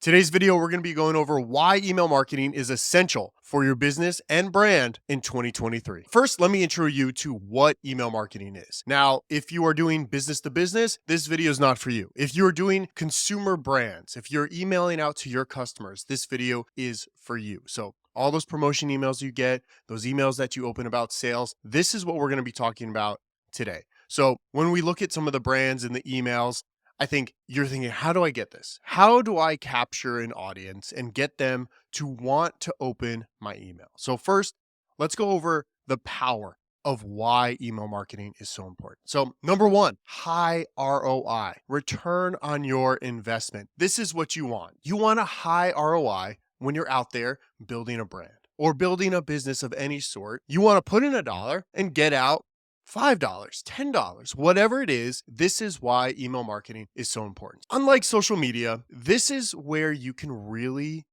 Today's video, we're going to be going over why email marketing is essential for your business and brand in 2023. First, let me intro you to what email marketing is. Now, if you are doing business to business, this video is not for you. If you are doing consumer brands, if you're emailing out to your customers, this video is for you. So all those promotion emails you get, those emails that you open about sales, this is what we're going to be talking about today. So when we look at some of the brands and the emails, I think you're thinking, how do I get this? How do I capture an audience and get them to want to open my email? So first, let's go over the power of why email marketing is so important. So number one, high ROI, return on your investment. This is what you want. You want a high ROI when you're out there building a brand or building a business of any sort. You want to put in $1 and get out $5, $10, whatever it is. This is why email marketing is so important. Unlike social media, this is where you can really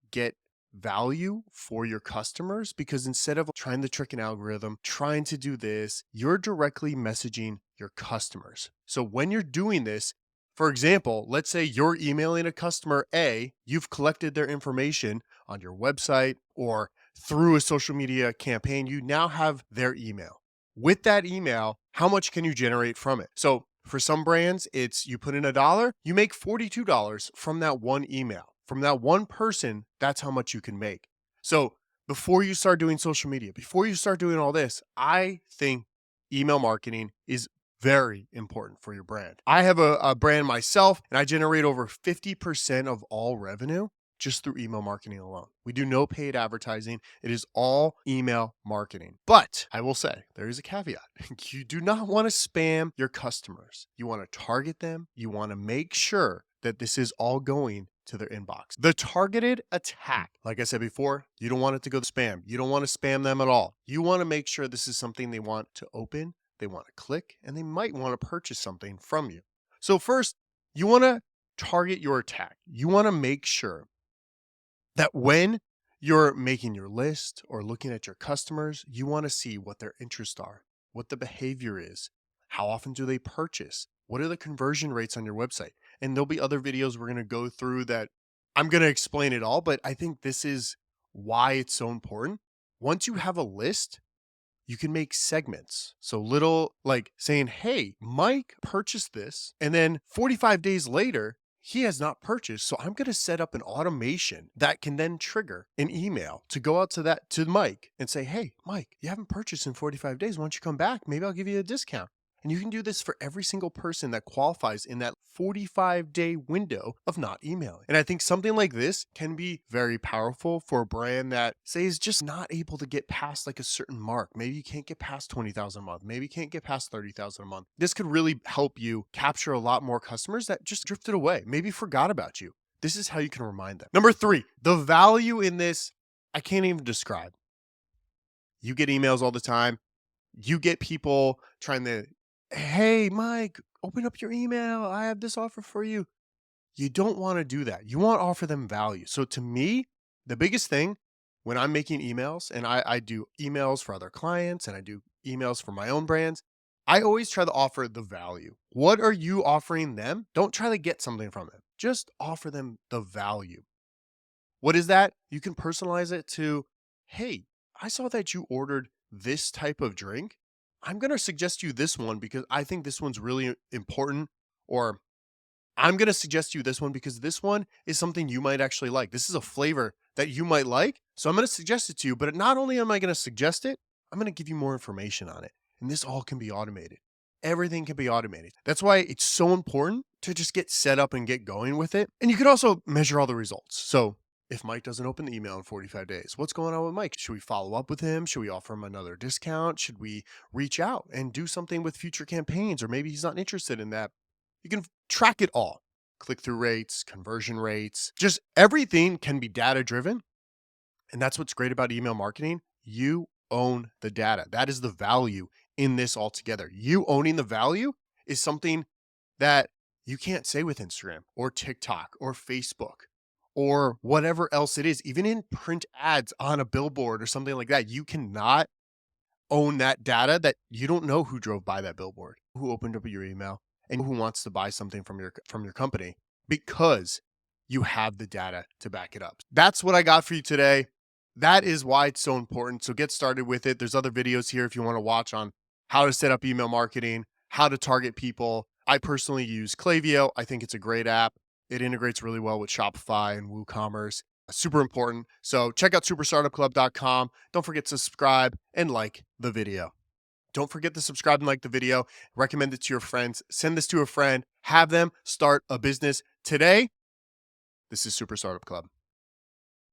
get value for your customers, because instead of trying to trick an algorithm, trying to do this, you're directly messaging your customers. So when you're doing this, for example, let's say you're emailing a customer A, you've collected their information on your website or through a social media campaign, you now have their email. With that email, how much can you generate from it? So for some brands, it's you put in $1, you make $42 from that one email. From that one person, that's how much you can make. So before you start doing social media, before you start doing all this, I think email marketing is very important for your brand. I have a brand myself, and I generate over 50% of all revenue just through email marketing alone. We do no paid advertising. It is all email marketing. But I will say there is a caveat. You do not want to spam your customers. You want to target them. You want to make sure that this is all going to their inbox. The targeted attack, like I said before, you don't want it to go to spam. You don't want to spam them at all. You want to make sure this is something they want to open, they want to click, and they might want to purchase something from you. So first, you want to target your attack. You want to make sure that when you're making your list or looking at your customers, you want to see what their interests are, what the behavior is, how often do they purchase, what are the conversion rates on your website. And there'll be other videos we're going to go through that I'm going to explain it all, but I think this is why it's so important. Once you have a list, you can make segments. So little like saying, hey, Mike purchased this, and then 45 days later, he has not purchased. So I'm going to set up an automation that can then trigger an email to go out to Mike and say, hey, Mike, you haven't purchased in 45 days. Why don't you come back? Maybe I'll give you a discount. And you can do this for every single person that qualifies in that 45-day window of not emailing. And I think something like this can be very powerful for a brand that, say, is just not able to get past like a certain mark. Maybe you can't get past 20,000 a month. Maybe you can't get past 30,000 a month. This could really help you capture a lot more customers that just drifted away, maybe forgot about you. This is how you can remind them. Number 3, the value in this, I can't even describe. You get emails all the time. You get people trying to, hey, Mike, open up your email. I have this offer for you. You don't want to do that. You want to offer them value. So to me, the biggest thing when I'm making emails, and I do emails for other clients and I do emails for my own brands, I always try to offer the value. What are you offering them? Don't try to get something from them. Just offer them the value. What is that? You can personalize it to, hey, I saw that you ordered this type of drink. I'm going to suggest you this one because I think this one's really important. Or I'm going to suggest you this one because this one is something you might actually like. This is a flavor that you might like. So I'm going to suggest it to you. But not only am I going to suggest it, I'm going to give you more information on it. And this all can be automated. Everything can be automated. That's why it's so important to just get set up and get going with it. And you can also measure all the results. So if Mike doesn't open the email in 45 days, what's going on with Mike? Should we follow up with him? Should we offer him another discount? Should we reach out and do something with future campaigns? Or maybe he's not interested in that. You can track it all. Click-through rates, conversion rates, just everything can be data-driven. And that's what's great about email marketing. You own the data. That is the value in this altogether. You owning the value is something that you can't say with Instagram or TikTok or Facebook or whatever else it is. Even in print ads on a billboard or something like that, you cannot own that data that you don't know who drove by that billboard, who opened up your email, and who wants to buy something from your company, because you have the data to back it up. That's what I got for you today. That is why it's so important. So get started with it. There's other videos here if you want to watch on how to set up email marketing, how to target people. I personally use Klaviyo. I think it's a great app. It integrates really well with Shopify and WooCommerce. Super important. So check out superstartupclub.com. Don't forget to subscribe and like the video. Don't forget to subscribe and like the video. Recommend it to your friends. Send this to a friend. Have them start a business today. This is Super Startup Club.